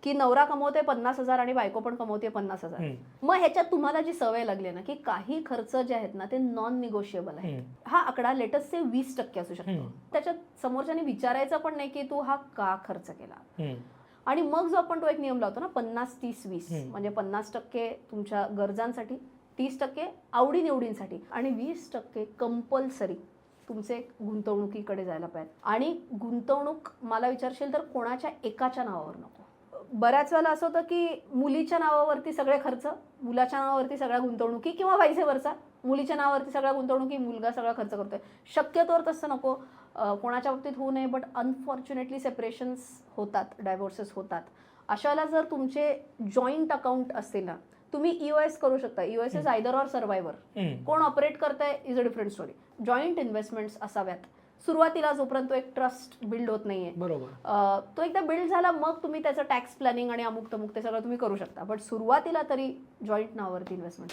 की नवरा कमवते 50,000 आणि बायको पण कमवते 50,000. मग ह्याच्यात तुम्हाला जी सवय लागली ना की काही खर्च जे आहेत ना ते नॉन निगोशिएबल आहेत. हा आकडा लेटेस्ट से 20% असू शकतो. त्याच्यात समोरच्याने विचारायचं पण नाही की तू हा का खर्च केला. आणि मग जो आपण तो एक नियम लावतो ना 50-30-20 म्हणजे 50% तुमच्या गरजांसाठी, 30% आवडीनिवडींसाठी आणि 20% कंपल्सरी तुमचे गुंतवणुकीकडे जायला पाहिजे. आणि गुंतवणूक मला विचारशील तर कोणाच्या एकाच्या नावावर नको. बऱ्याच वेळेला असं होतं की मुलीच्या नावावरती सगळे खर्च, मुलाच्या नावावरती सगळ्या गुंतवणुकी किंवा व्हाईस वर्सा, मुलीच्या नावावरती सगळ्या गुंतवणुकी, मुलगा सगळा खर्च करतोय. शक्यतोवर तसं नको, कोणाच्या बाबतीत होऊ नये. बट अनफॉर्च्युनेटली सेपरेशन्स होतात, डायव्होर्सेस होतात. अशा वेळेला जर तुमचे जॉईंट अकाउंट असतील ना, तुम्ही EOS करू शकता. EOS is either or survivor. कोण ऑपरेट करताय is a different story. Joint investments असाव्यात सुरुवातीला, जोपर्यंत एक ट्रस्ट बिल्ड होत नाहीये. बरोबर. तो एकदा बिल्ड झाला मग तुम्ही त्याचं टॅक्स प्लॅनिंग आणि अमुक तमुक ते सगळं तुम्ही करू शकता. बट सुरुवातीला तरी जॉईंट नावावरती इन्व्हेस्टमेंट